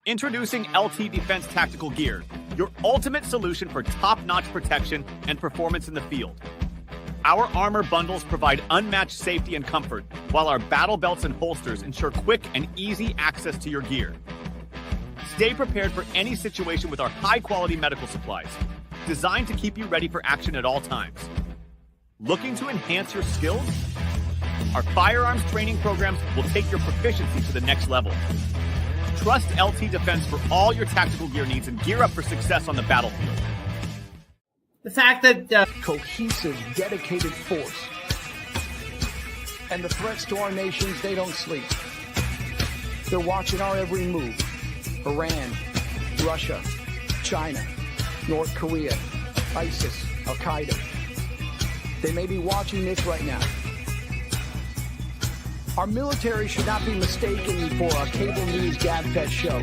Introducing LT Defense Tactical Gear, your ultimate solution for top-notch protection and performance in the field. Our armor bundles provide unmatched safety and comfort, while our battle belts and holsters ensure quick and easy access to your gear. Stay prepared for any situation with our high-quality medical supplies, designed to keep you ready for action at all times. Looking to enhance your skills? Our firearms training programs will take your proficiency to the next level. Trust LT Defense for all your tactical gear needs and gear up for success on the battlefield. The fact that cohesive, dedicated force. And the threats to our nations, they don't sleep. They're watching our every move. Iran, Russia, China, North Korea, ISIS, Al-Qaeda. They may be watching this right now. Our military should not be mistaken for a cable news gabfest show.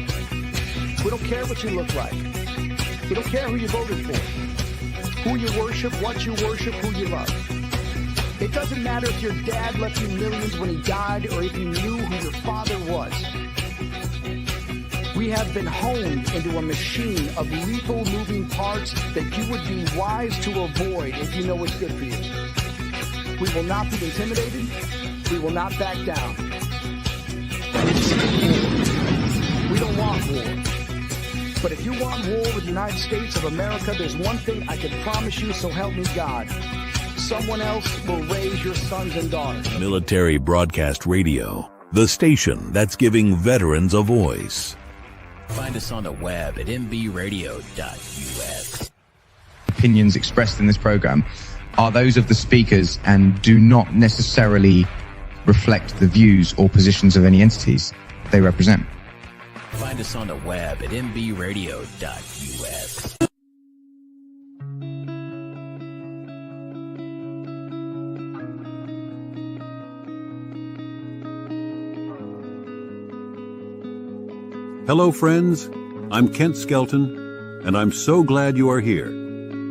We don't care what you look like. We don't care who you voted for, who you worship, what you worship, who you love. It doesn't matter if your dad left you millions when he died or if you knew who your father was. We have been honed into a machine of lethal moving parts that you would be wise to avoid if you know what's good for you. We will not be intimidated. We will not back down. We don't want war. But if you want war with the United States of America, there's one thing I can promise you, so help me God. Someone else will raise your sons and daughters. Military Broadcast Radio, the station that's giving veterans a voice. Find us on the web at mbradio.us. Opinions expressed in this program are those of the speakers and do not necessarily reflect the views or positions of any entities they represent. Find us on the web at mbradio.us. Hello, friends. I'm Kent Skelton, and I'm so glad you are here.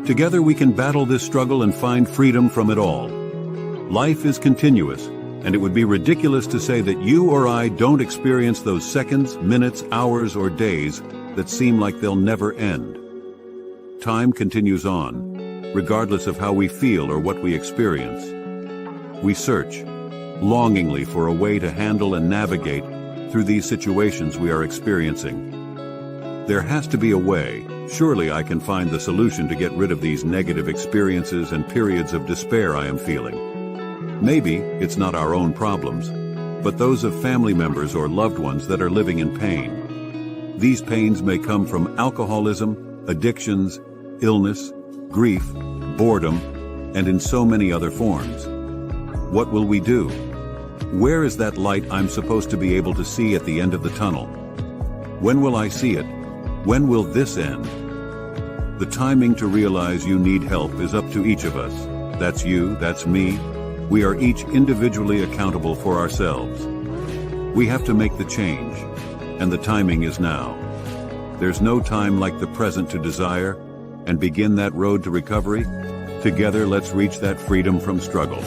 Together we can battle this struggle and find freedom from it all. Life is continuous, and it would be ridiculous to say that you or I don't experience those seconds, minutes, hours, or days that seem like they'll never end. Time continues on, regardless of how we feel or what we experience. We search, longingly for a way to handle and navigate through these situations we are experiencing. There has to be a way. Surely I can find the solution to get rid of these negative experiences and periods of despair I am feeling. Maybe it's not our own problems, but those of family members or loved ones that are living in pain. These pains may come from alcoholism, addictions, illness, grief, boredom, and in so many other forms. What will we do? Where is that light I'm supposed to be able to see at the end of the tunnel? When will I see it? When will this end? The timing to realize you need help is up to each of us. That's you, that's me. We are each individually accountable for ourselves. We have to make the change, and the timing is now. There's no time like the present to desire and begin that road to recovery. Together, let's reach that freedom from struggle.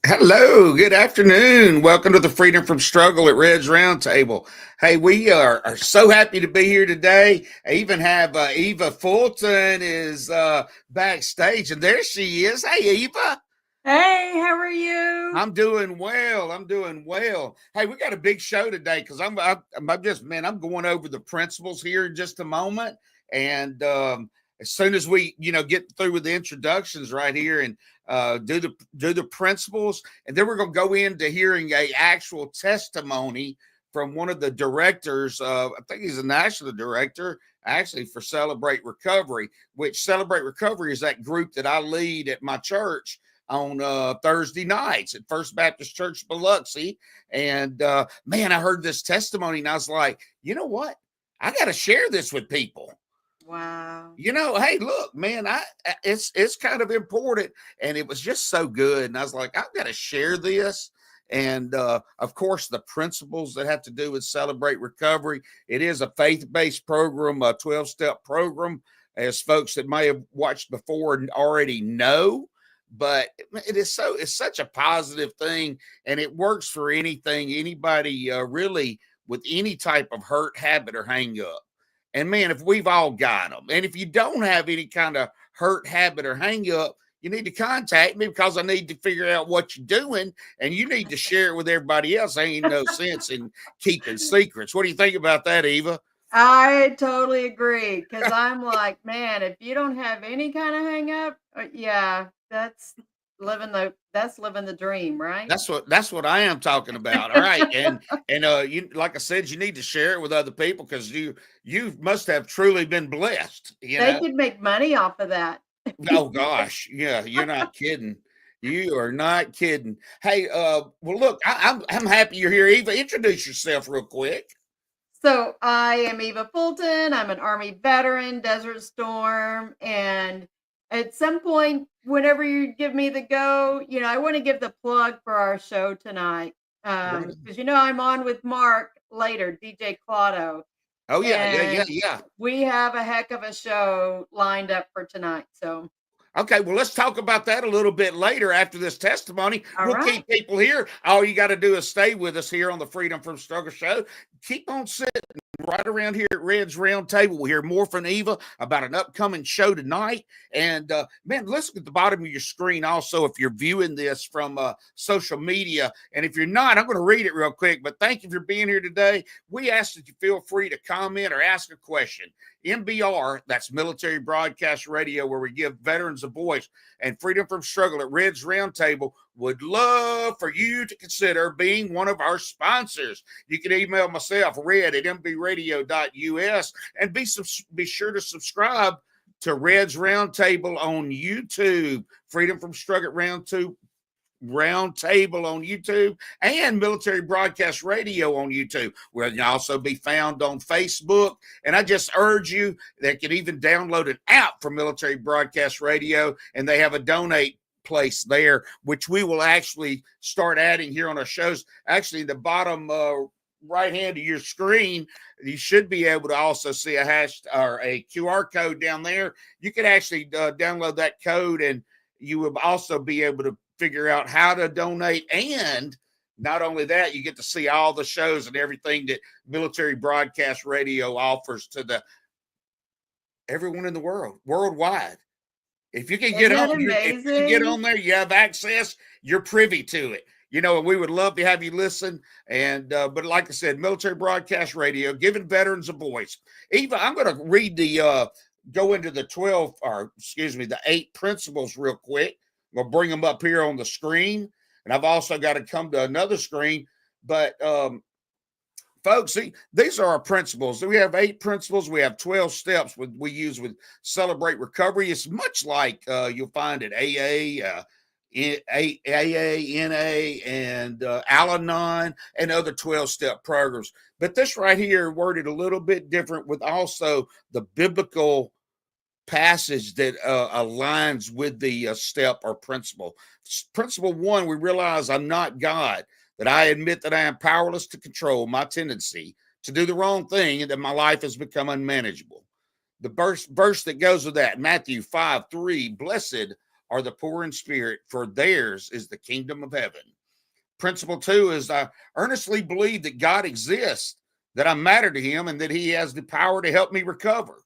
Hello, good afternoon. Welcome to the Freedom from Struggle at Red's Roundtable. Hey, we are so happy to be here today. I even have Eva Fulton is backstage, and there she is. Hey, Eva. Hey, how are you? I'm doing well. Hey, we got a big show today because I'm going over the principles here in just a moment, and as soon as we get through with the introductions right here and do the principles, and then we're going to go into hearing a actual testimony from one of the directors. I think he's a national director actually for Celebrate Recovery, which Celebrate Recovery is that group that I lead at my church on Thursday nights at First Baptist Church Biloxi. And man, I heard this testimony and I was like, you know what? I got to share this with people. Wow. Hey, look, man, it's kind of important, and it was just so good. And I was like, I've got to share this. And of course, the principles that have to do with Celebrate Recovery. It is a faith-based program, a 12-step program, as folks that may have watched before and already know. But it's such a positive thing, and it works for anybody really with any type of hurt, habit, or hang up. And man, if we've all got them, and if you don't have any kind of hurt, habit, or hang up, you need to contact me, because I need to figure out what you're doing, and you need to share it with everybody else. There ain't no sense in keeping secrets. What do you think about that, Eva? I totally agree, because I'm like, man, if you don't have any kind of hang up, yeah, that's living the dream, right? That's what I am talking about. All right. And you, like I said, you need to share it with other people, because you must have truly been blessed. They could make money off of that. Oh gosh. Yeah, you're not kidding. You are not kidding. Hey, well, look, I'm happy you're here. Eva, introduce yourself real quick. So I am Eva Fulton. I'm an Army veteran, Desert Storm, and at some point, whenever you give me the go, I want to give the plug for our show tonight, because I'm on with Mark later, DJ Claudio. Oh yeah. We have a heck of a show lined up for tonight. So okay, well, let's talk about that a little bit later after this testimony. We'll keep people here. All you got to do is stay with us here on the Freedom from Struggle show. Keep on sitting right around here at Red's Round Table. We'll hear more from Eva about an upcoming show tonight. And man, listen at the bottom of your screen also if you're viewing this from social media. And if you're not, I'm going to read it real quick. But thank you for being here today. We ask that you feel free to comment or ask a question. MBR, that's Military Broadcast Radio, where we give veterans a voice, and Freedom from Struggle at Red's Round Table would love for you to consider being one of our sponsors. You can email myself, red@mbradio.us, and be sure to subscribe to Red's Round Table on YouTube, Freedom from Struggle Round Table on YouTube, and Military Broadcast Radio on YouTube, where you can also be found on Facebook. And I just urge you, they can even download an app for Military Broadcast Radio, and they have a donate place there, which we will actually start adding here on our shows. Actually, the bottom right hand of your screen, you should be able to also see a QR code down there. You can actually download that code, and you will also be able to figure out how to donate. And not only that, you get to see all the shows and everything that Military Broadcast Radio offers to everyone in the world, worldwide. If you can get on there, you have access, you're privy to it. And we would love to have you listen. And but like I said, Military Broadcast Radio, giving veterans a voice. Eva, I'm going to read go into the 8 principles real quick. We'll bring them up here on the screen. And I've also got to come to another screen. But folks, see, these are our principles. We have 8 principles. We have 12 steps we use with Celebrate Recovery. It's much like you'll find at AA, NA, and Al-Anon, and other 12-step programs. But this right here worded a little bit different, with also the biblical passage that aligns with the step or principle. Principle 1, we realize I'm not God, that I admit that I am powerless to control my tendency to do the wrong thing, and that my life has become unmanageable. The verse that goes with that, Matthew 5:3, blessed are the poor in spirit, for theirs is the kingdom of heaven. Principle 2 is I earnestly believe that God exists, that I matter to him, and that he has the power to help me recover.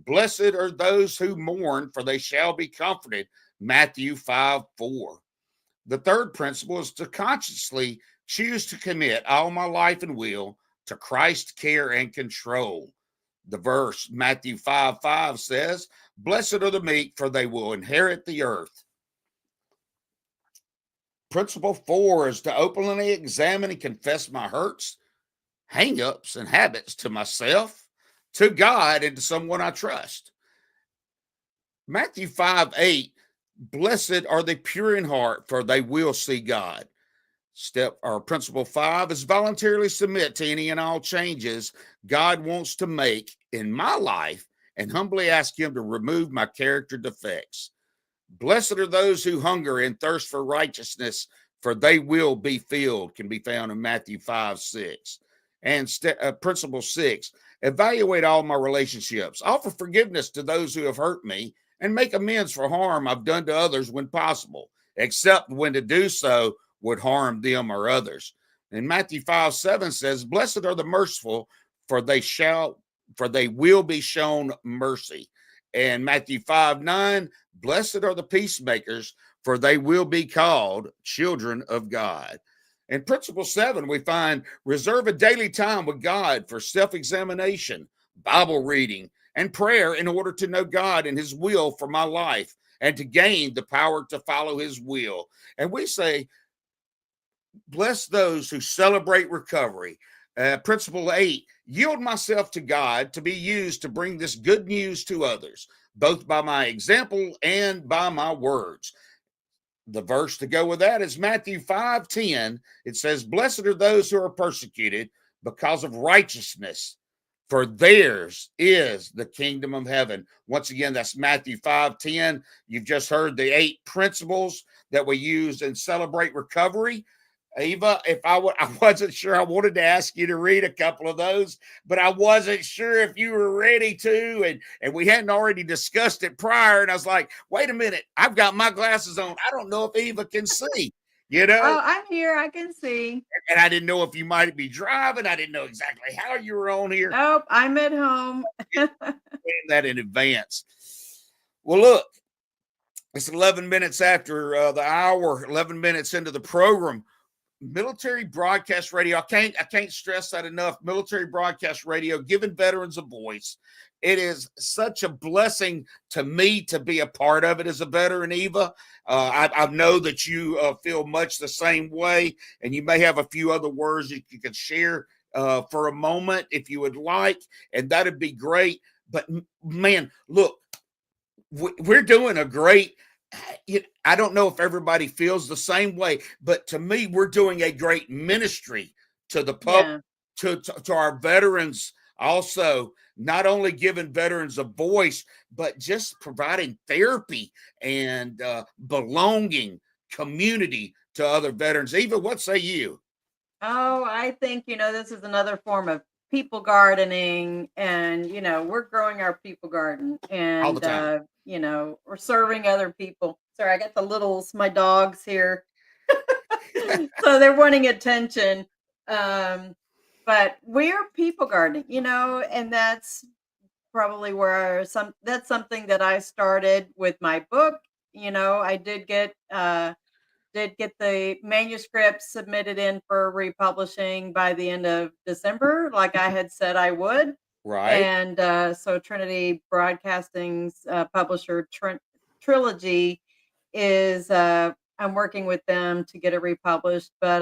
Blessed are those who mourn, for they shall be comforted. Matthew 5:4. The third principle is to consciously choose to commit all my life and will to Christ's care and control. The verse, Matthew 5:5 says, blessed are the meek, for they will inherit the earth. Principle 4 is to openly examine and confess my hurts, hang-ups, and habits to myself, to God, and to someone I trust. Matthew 5:8, blessed are the pure in heart, for they will see God. Principle 5 is voluntarily submit to any and all changes God wants to make in my life, and humbly ask him to remove my character defects. Blessed are those who hunger and thirst for righteousness, for they will be filled, can be found in Matthew 5:6. And principle 6, evaluate all my relationships. Offer forgiveness to those who have hurt me and make amends for harm I've done to others when possible, except when to do so would harm them or others. And Matthew 5:7 says, blessed are the merciful, for they will be shown mercy. And Matthew 5:9, blessed are the peacemakers, for they will be called children of God. In principle 7, we find reserve a daily time with God for self-examination, Bible reading, and prayer in order to know God and his will for my life and to gain the power to follow his will. And we say, bless those who celebrate recovery. Principle 8, yield myself to God to be used to bring this good news to others, both by my example and by my words. The verse to go with that is Matthew 5:10. It says, blessed are those who are persecuted because of righteousness, for theirs is the kingdom of heaven. Once again, that's Matthew 5:10. You've just heard the 8 principles that we use in Celebrate Recovery. Eva, I wasn't sure. I wanted to ask you to read a couple of those, but I wasn't sure if you were ready to, and we hadn't already discussed it prior. And I was like, wait a minute, I've got my glasses on. I don't know if Eva can see, you know? Oh, I'm here. I can see. And I didn't know if you might be driving. I didn't know exactly how you were on here. Nope, I'm at home. That in advance. Well, look, it's 11 minutes after the hour, 11 minutes into the program. Military Broadcast Radio. I can't stress that enough. Military Broadcast Radio, giving veterans a voice. It is such a blessing to me to be a part of it as a veteran, Eva. I know that you feel much the same way, and you may have a few other words that you could share for a moment if you would like, and that'd be great. But man, look, we're doing a great. I don't know if everybody feels the same way, but to me, we're doing a great ministry to the public, to our veterans. Also, not only giving veterans a voice, but just providing therapy and belonging, community to other veterans. Eva, what say you? Oh, I think, this is another form of people gardening, and, we're growing our people garden, and, all the time. We're serving other people. Sorry, I got the littles, my dogs here. So they're wanting attention. But we're people gardening, and that's probably where that's something that I started with my book. I did get the manuscript submitted in for republishing by the end of December, like I had said I would. Right. And so Trinity Broadcasting's publisher, Trilogy, is I'm working with them to get it republished. But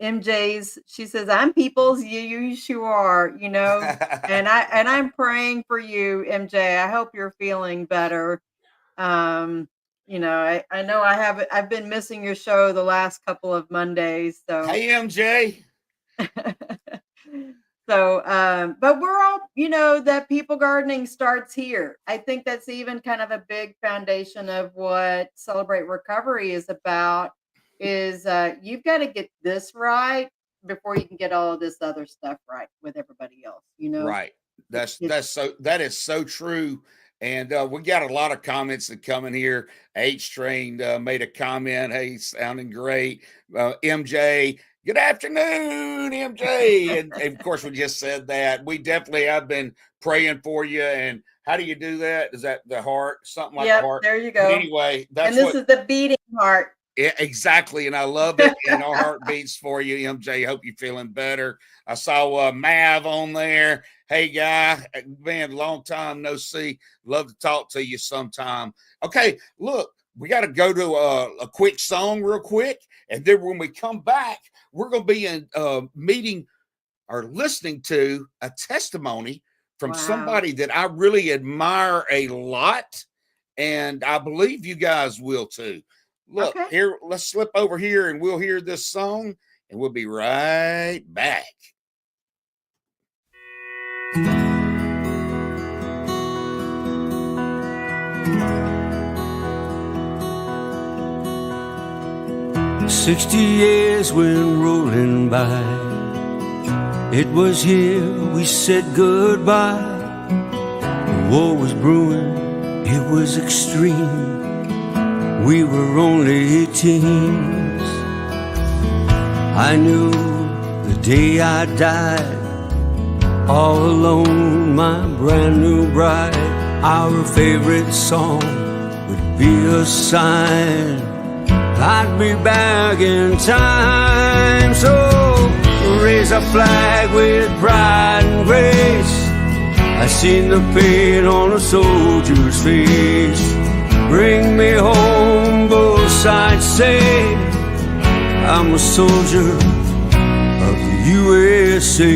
MJ's, she says, I'm people's, you sure are, and I'm praying for you, MJ. I hope you're feeling better. I know I've been missing your show the last couple of Mondays. So hey, MJ. So, but we're all, that people gardening starts here. I think that's even kind of a big foundation of what Celebrate Recovery is about, is you've got to get this right before you can get all of this other stuff right with everybody else, Right. That is so true. And we got a lot of comments that come in here. H-Train made a comment. Hey, sounding great. MJ, good afternoon, MJ. And of course, we just said that. We definitely have been praying for you. And how do you do that? Is that the heart? Something like the heart? There you go. But anyway, this is the beating heart. Yeah, exactly. And I love it. And our heart beats for you, MJ. Hope you're feeling better. I saw Mav on there. Hey, guy, man, long time no see. Love to talk to you sometime. Okay, look, we got to go to a quick song real quick. And then when we come back, we're going to be in meeting or listening to a testimony from somebody that I really admire a lot. And I believe you guys will too. Look, here, let's slip over here and we'll hear this song and we'll be right back. 60 years went rolling by. It was here we said goodbye. The war was brewing, it was extreme. We were only teens. I knew the day I died, all alone, my brand new bride. Our favorite song would be a sign I'd be back in time. So raise a flag with pride and grace. I seen the pain on a soldier's face. Bring me home, both sides say I'm a soldier of the USA.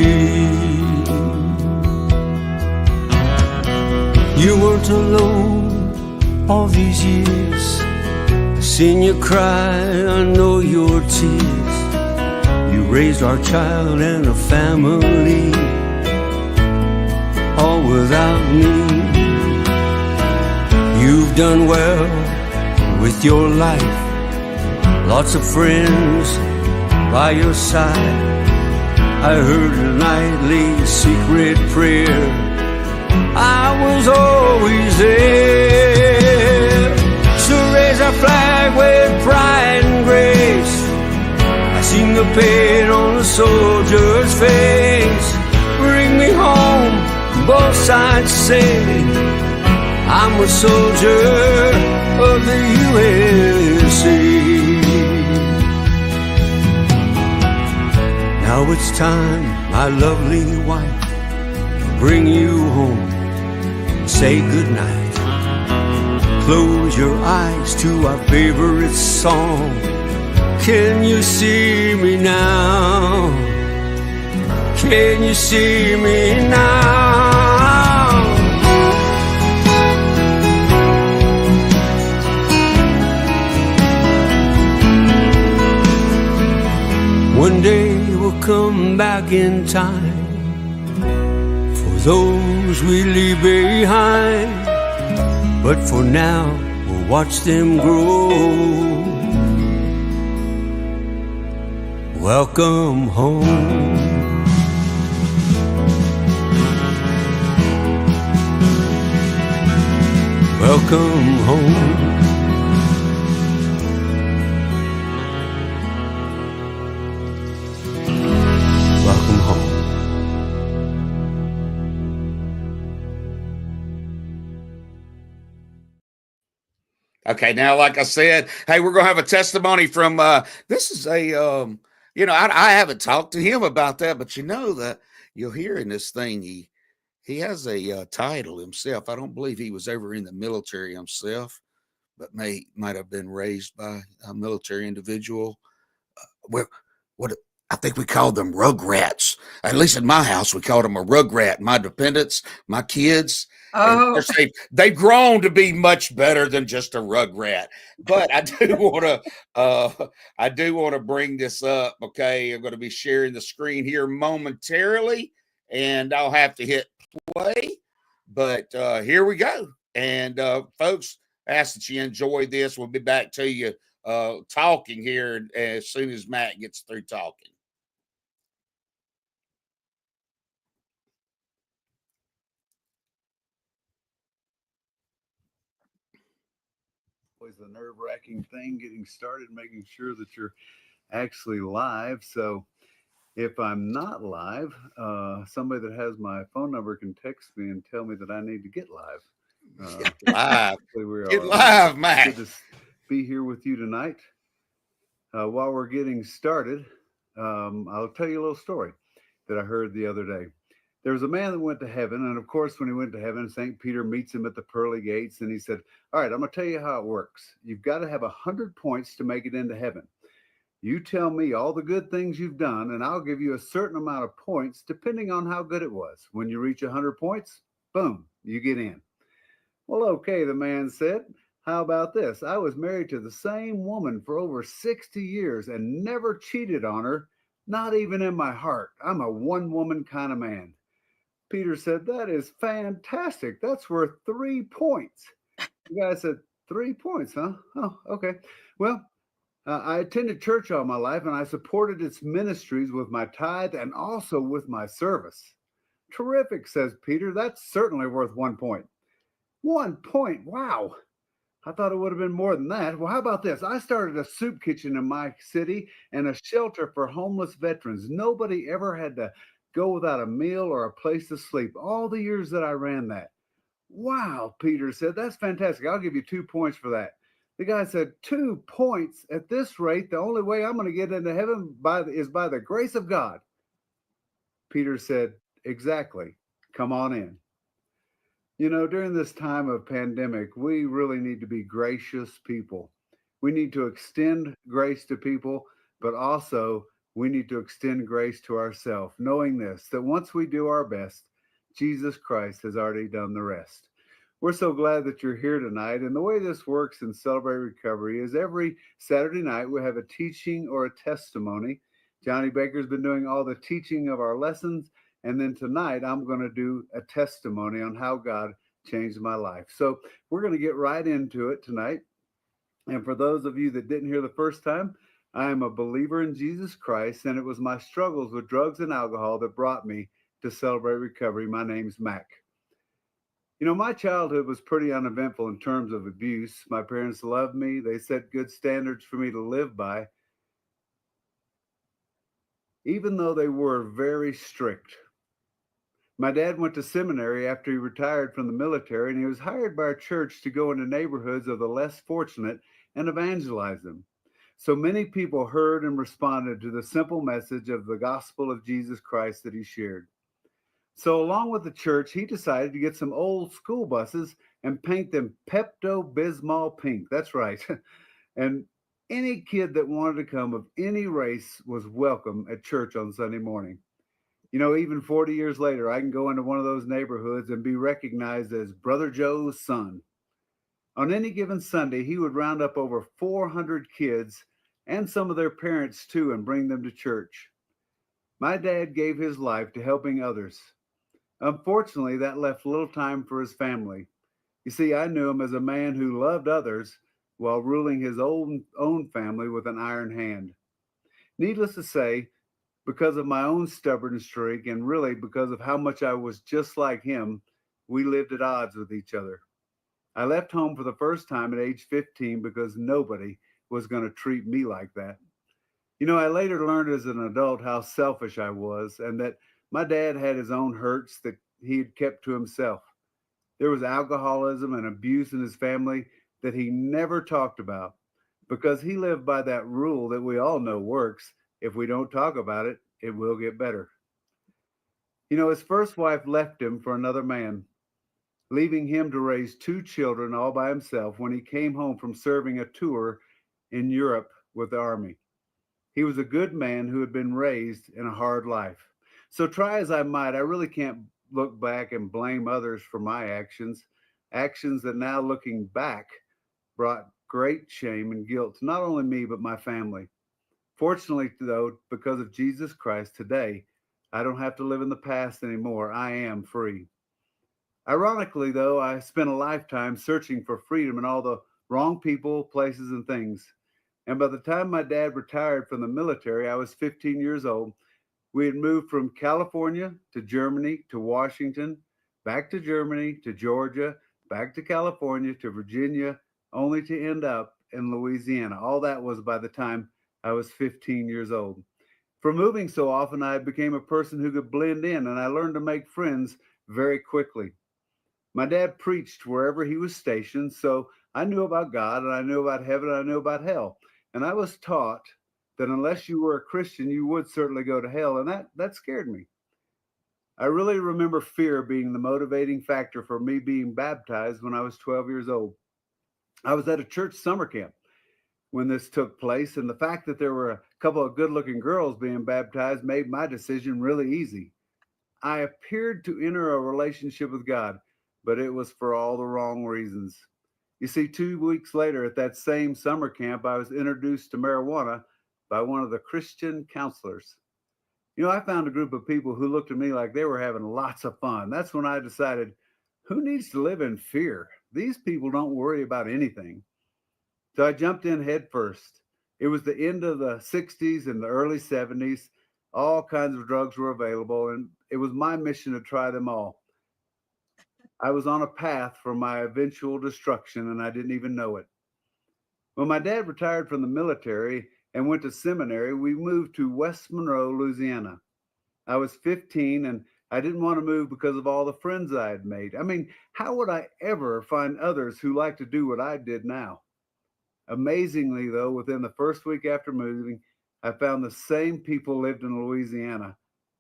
You weren't alone all these years. I seen you cry, I know your tears. You raised our child and a family, all without me. You've done well with your life, lots of friends by your side. I heard a nightly secret prayer, I was always there. So raise a flag with pride and grace. I seen the pain on a soldier's face. Bring me home, both sides say I'm a soldier of the USA. Now it's time, my lovely wife, to bring you home. Say goodnight. Close your eyes to our favorite song. Can you see me now? Can you see me now? One day we'll come back in time for those we leave behind. But for now, we'll watch them grow. Welcome home. Welcome home. Welcome home. Okay, now, like I said, hey, we're gonna have a testimony from this is a you know, I haven't talked to him about that, but you know that you'll hear in this thing he has a title himself. I don't believe he was ever in the military himself, but might have been raised by a military individual. Well, what I think we called them rugrats. At least in my house, we called them a rugrat. My dependents, my kids. Oh, Of course, they've grown to be much better than just a rugrat. But I do want to bring this up. Okay, I'm going to be sharing the screen here momentarily, and I'll have to hit play. But here we go. And folks, I ask that you enjoy this. We'll be back to you talking here as soon as Matt gets through talking. Always the nerve-wracking thing getting started, making sure that you're actually live. So if I'm not live, somebody that has my phone number can text me and tell me that I need to get live. Live. We Get live, Matt. Good to be here with you tonight. While we're getting started, I'll tell you a little story that I heard the other day. There was a man that went to heaven, and of course, when he went to heaven, St. Peter meets him at the pearly gates, and he said, all right, I'm going to tell you how it works. You've got to have 100 points to make it into heaven. You tell me all the good things you've done, and I'll give you a certain amount of points depending on how good it was. When you reach 100 points, boom, you get in. Well, okay, the man said, how about this? I was married to the same woman for over 60 years and never cheated on her, not even in my heart. I'm a one-woman kind of man. Peter said, that is fantastic. That's worth 3 points. The guy said, 3 points, huh? Oh, okay. Well, I attended church all my life, and I supported its ministries with my tithe and also with my service. Terrific, says Peter. That's certainly worth 1 point. 1 point? Wow. I thought it would have been more than that. Well, how about this? I started a soup kitchen in my city and a shelter for homeless veterans. Nobody ever had to go without a meal or a place to sleep all the years that I ran that. Wow, Peter said. That's fantastic. I'll give you 2 points for that. The guy said, 2 points? At this rate, the only way I'm going to get into heaven is by the grace of God. Peter said, exactly. Come on in. You know, during this time of pandemic, we really need to be gracious people. We need to extend grace to people, but also we need to extend grace to ourselves, knowing this, that once we do our best, Jesus Christ has already done the rest. We're so glad that you're here tonight. And the way this works in Celebrate Recovery is every Saturday night we have a teaching or a testimony. Johnny Baker's been doing all the teaching of our lessons. And then tonight I'm going to do a testimony on how God changed my life. So we're going to get right into it tonight. And for those of you that didn't hear the first time, I am a believer in Jesus Christ, and it was my struggles with drugs and alcohol that brought me to Celebrate Recovery. My name's Mac. You know, my childhood was pretty uneventful in terms of abuse. My parents loved me. They set good standards for me to live by, even though they were very strict. My dad went to seminary after he retired from the military, and he was hired by our church to go into neighborhoods of the less fortunate and evangelize them. So many people heard and responded to the simple message of the gospel of Jesus Christ that he shared. So along with the church, he decided to get some old school buses and paint them Pepto-Bismol pink. That's right. And any kid that wanted to come of any race was welcome at church on Sunday morning. You know, even 40 years later, I can go into one of those neighborhoods and be recognized as Brother Joe's son. On any given Sunday, he would round up over 400 kids and some of their parents too and bring them to church. My dad gave his life to helping others. Unfortunately, that left little time for his family. You see, I knew him as a man who loved others while ruling his own family with an iron hand. Needless to say, because of my own stubborn streak and really because of how much I was just like him, we lived at odds with each other. I left home for the first time at age 15 because nobody was going to treat me like that. You know, I later learned as an adult how selfish I was and that my dad had his own hurts that he had kept to himself. There was alcoholism and abuse in his family that he never talked about because he lived by that rule that we all know works. If we don't talk about it, it will get better. You know, his first wife left him for another man, leaving him to raise 2 children all by himself when he came home from serving a tour in Europe with the Army. He was a good man who had been raised in a hard life. So try as I might, I really can't look back and blame others for my actions that now looking back brought great shame and guilt to not only me, but my family. Fortunately, though, because of Jesus Christ, today, I don't have to live in the past anymore. I am free. Ironically, though, I spent a lifetime searching for freedom in all the wrong people, places, and things. And by the time my dad retired from the military, I was 15 years old. We had moved from California to Germany to Washington, back to Germany to Georgia, back to California to Virginia, only to end up in Louisiana. All that was by the time I was 15 years old. From moving so often, I became a person who could blend in, and I learned to make friends very quickly. My dad preached wherever he was stationed, so I knew about God, and I knew about heaven, and I knew about hell. And I was taught that unless you were a Christian, you would certainly go to hell, and that scared me. I really remember fear being the motivating factor for me being baptized when I was 12 years old. I was at a church summer camp when this took place, and the fact that there were a couple of good-looking girls being baptized made my decision really easy. I appeared to enter a relationship with God, but it was for all the wrong reasons. You see, 2 weeks later at that same summer camp, I was introduced to marijuana by one of the Christian counselors. You know, I found a group of people who looked at me like they were having lots of fun. That's when I decided, who needs to live in fear? These people don't worry about anything. So I jumped in head first. It was the end of the 60s and the early 70s. All kinds of drugs were available, and it was my mission to try them all. I was on a path for my eventual destruction, and I didn't even know it. When my dad retired from the military and went to seminary, we moved to West Monroe, Louisiana. I was 15, and I didn't want to move because of all the friends I had made. I mean, how would I ever find others who like to do what I did now? Amazingly, though, within the first week after moving, I found the same people lived in Louisiana.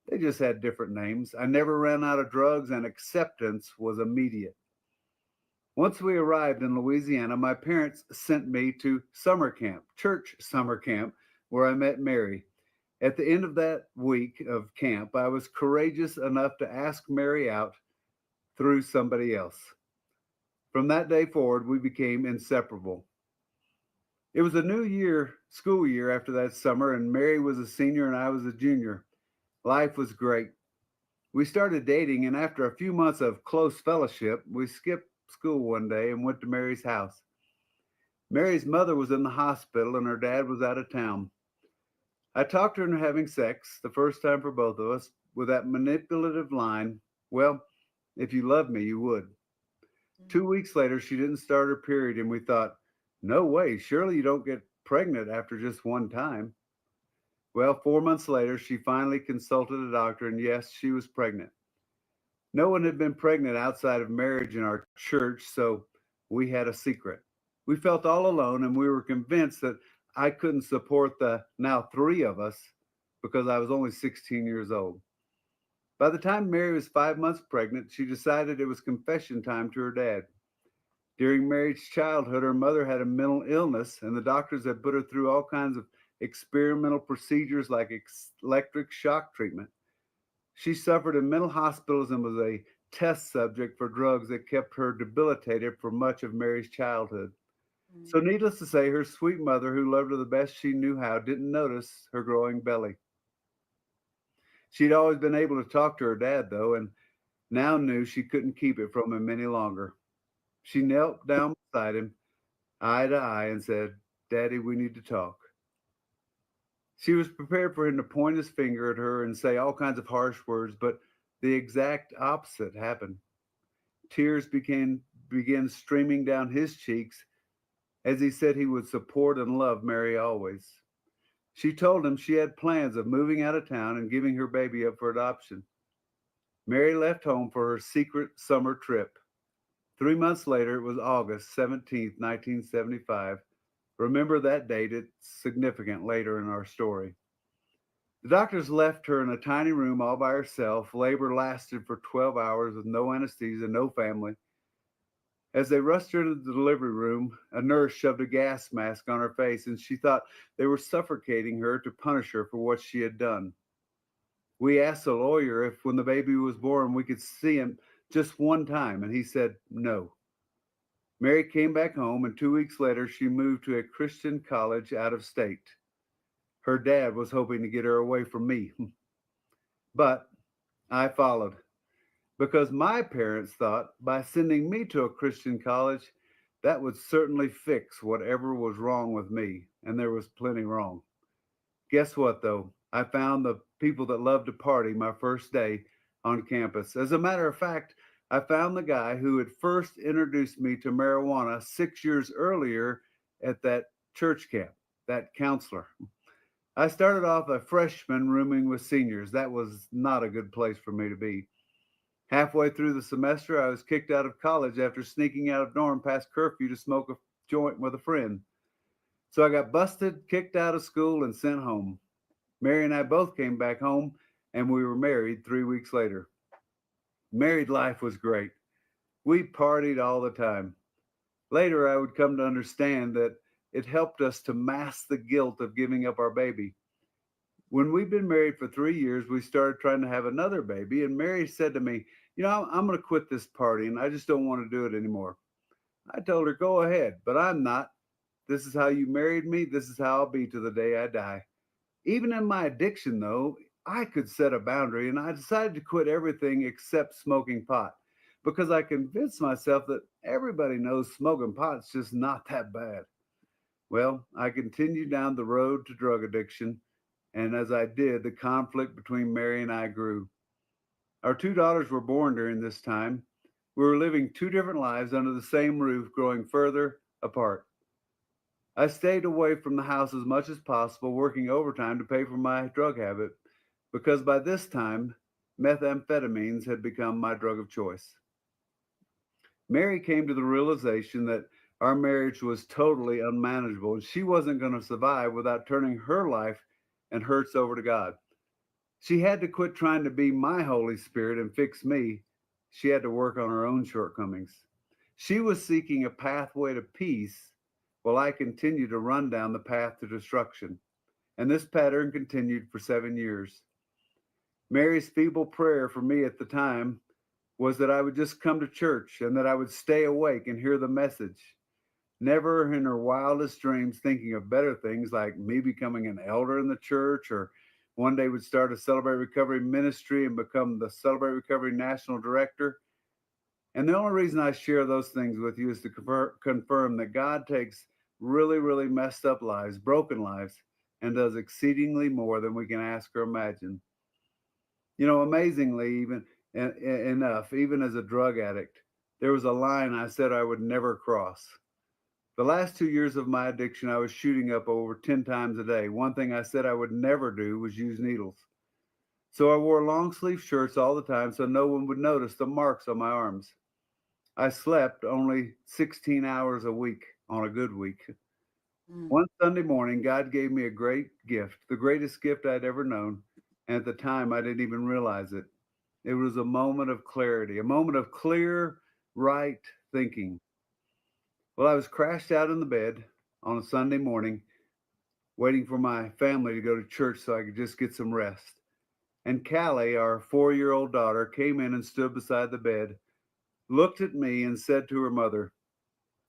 They just had different names. I never ran out of drugs, and acceptance was immediate. Once we arrived in Louisiana, my parents sent me to summer camp, church summer camp, where I met Mary. At the end of that week of camp, I was courageous enough to ask Mary out through somebody else. From that day forward, we became inseparable. It was a new school year after that summer, and Mary was a senior and I was a junior. Life was great. We started dating, and after a few months of close fellowship, we skipped school one day and went to Mary's house. Mary's mother was in the hospital, and her dad was out of town. I talked her into having sex, the first time for both of us, with that manipulative line, "Well, if you loved me, you would." 2 weeks later, she didn't start her period, and we thought, no way, surely you don't get pregnant after just one time. Well, 4 months later, she finally consulted a doctor, and yes, she was pregnant. No one had been pregnant outside of marriage in our church, so we had a secret. We felt all alone, and we were convinced that I couldn't support the now 3 of us because I was only 16 years old. By the time Mary was 5 months pregnant, she decided it was confession time to her dad. During Mary's childhood, her mother had a mental illness, and the doctors had put her through all kinds of experimental procedures like electric shock treatment. She suffered in mental hospitals and was a test subject for drugs that kept her debilitated for much of Mary's childhood. So needless to say, her sweet mother, who loved her the best she knew how, didn't notice her growing belly. She'd always been able to talk to her dad, though, and now knew she couldn't keep it from him any longer. She knelt down beside him, eye to eye, and said, "Daddy, we need to talk." She was prepared for him to point his finger at her and say all kinds of harsh words, but the exact opposite happened. Tears began streaming down his cheeks as he said he would support and love Mary always. She told him she had plans of moving out of town and giving her baby up for adoption. Mary left home for her secret summer trip. 3 months later, it was August 17th, 1975. Remember that date, it's significant later in our story. The doctors left her in a tiny room all by herself. Labor lasted for 12 hours with no anesthesia, no family. As they rushed her to the delivery room, a nurse shoved a gas mask on her face, and she thought they were suffocating her to punish her for what she had done. We asked the lawyer if when the baby was born, we could see him just one time, and he said no. Mary came back home, and 2 weeks later, she moved to a Christian college out of state. Her dad was hoping to get her away from me. But I followed, because my parents thought by sending me to a Christian college, that would certainly fix whatever was wrong with me, and there was plenty wrong. Guess what, though? I found the people that loved to party my first day on campus. As a matter of fact, I found the guy who had first introduced me to marijuana 6 years earlier at that church camp, that counselor. I started off a freshman rooming with seniors. That was not a good place for me to be. Halfway through the semester, I was kicked out of college after sneaking out of dorm past curfew to smoke a joint with a friend. So I got busted, kicked out of school, and sent home. Mary and I both came back home, and we were married 3 weeks later. Married life was great. We partied all the time. Later, I would come to understand that it helped us to mask the guilt of giving up our baby. When we'd been married for 3 years, we started trying to have another baby, and Mary said to me, I'm going to quit this partying. I just don't want to do it anymore. I told her, go ahead, but I'm not. This is how you married me. This is how I'll be to the day I die. Even in my addiction, though, I could set a boundary, and I decided to quit everything except smoking pot because I convinced myself that everybody knows smoking pot's just not that bad. Well, I continued down the road to drug addiction, and as I did, the conflict between Mary and I grew. Our two daughters were born during this time. We were living two different lives under the same roof, growing further apart. I stayed away from the house as much as possible, working overtime to pay for my drug habit, because by this time, methamphetamines had become my drug of choice. Mary came to the realization that our marriage was totally unmanageable, and she wasn't going to survive without turning her life and hurts over to God. She had to quit trying to be my Holy Spirit and fix me. She had to work on her own shortcomings. She was seeking a pathway to peace while I continued to run down the path to destruction. And this pattern continued for 7 years. Mary's feeble prayer for me at the time was that I would just come to church and that I would stay awake and hear the message. Never in her wildest dreams thinking of better things like me becoming an elder in the church, or one day would start a Celebrate Recovery ministry and become the Celebrate Recovery National Director. And the only reason I share those things with you is to confirm that God takes really, really messed up lives, broken lives, and does exceedingly more than we can ask or imagine. You know, amazingly, even as a drug addict, there was a line I said I would never cross. The last 2 years of my addiction, I was shooting up over 10 times a day. One thing I said I would never do was use needles. So I wore long sleeve shirts all the time so no one would notice the marks on my arms. I slept only 16 hours a week on a good week. One Sunday morning, God gave me a great gift, the greatest gift I'd ever known. And at the time, I didn't even realize it. It was a moment of clarity, a moment of clear, right thinking. Well, I was crashed out in the bed on a Sunday morning, waiting for my family to go to church so I could just get some rest. And Callie, our 4-year-old daughter, came in and stood beside the bed, looked at me and said to her mother,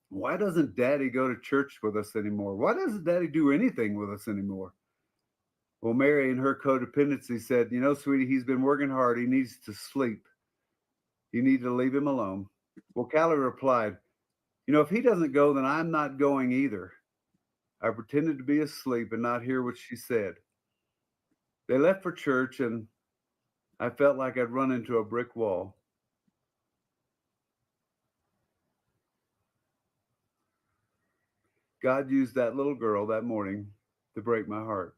"Why doesn't Daddy go to church with us anymore? Why doesn't Daddy do anything with us anymore?" Well, Mary, in her codependency, said, "You know, sweetie, he's been working hard. He needs to sleep. You need to leave him alone." Well, Callie replied, "You know, if he doesn't go, then I'm not going either." I pretended to be asleep and not hear what she said. They left for church, and I felt like I'd run into a brick wall. God used that little girl that morning to break my heart.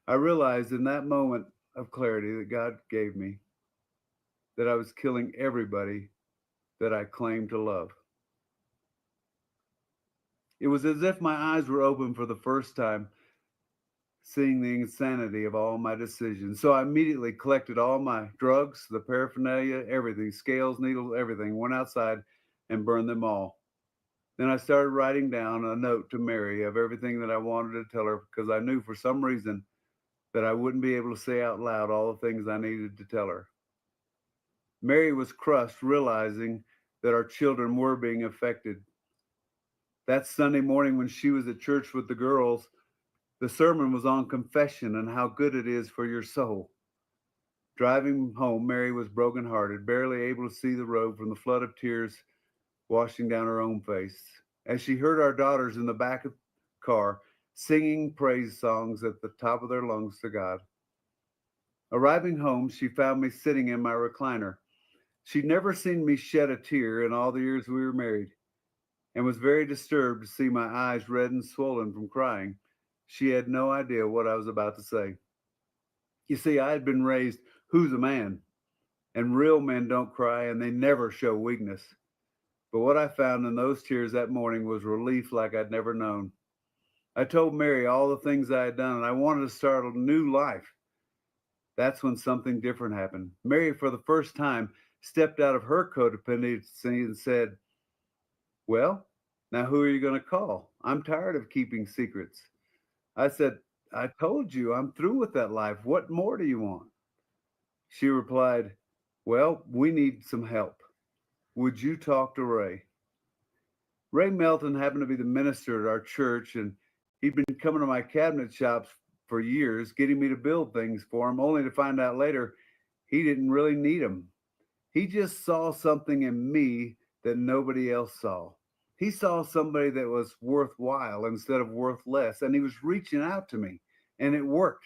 I realized in that moment of clarity that God gave me that I was killing everybody that I claimed to love. It was as if my eyes were open for the first time, seeing the insanity of all my decisions. So I immediately collected all my drugs, the paraphernalia, everything, scales, needles, everything, went outside and burned them all. Then I started writing down a note to Mary of everything that I wanted to tell her, because I knew for some reason that I wouldn't be able to say out loud all the things I needed to tell her. Mary was crushed, realizing that our children were being affected. That Sunday morning when she was at church with the girls, the sermon was on confession and how good it is for your soul. Driving home, Mary was brokenhearted, barely able to see the road from the flood of tears washing down her own face, as she heard our daughters in the back of the car singing praise songs at the top of their lungs to God. Arriving home, she found me sitting in my recliner. She'd never seen me shed a tear in all the years we were married, and was very disturbed to see my eyes red and swollen from crying. She had no idea what I was about to say. You see, I had been raised, who's a man? And real men don't cry, and they never show weakness. But what I found in those tears that morning was relief like I'd never known. I told Mary all the things I had done, and I wanted to start a new life. That's when something different happened. Mary, for the first time, stepped out of her codependency and said, "Well, now who are you going to call? I'm tired of keeping secrets." I said, "I told you, I'm through with that life. What more do you want?" She replied, "Well, we need some help. Would you talk to Ray?" Ray Melton happened to be the minister at our church, and he'd been coming to my cabinet shops for years, getting me to build things for him, only to find out later he didn't really need them. He just saw something in me that nobody else saw. He saw somebody that was worthwhile instead of worth less, and he was reaching out to me, and it worked.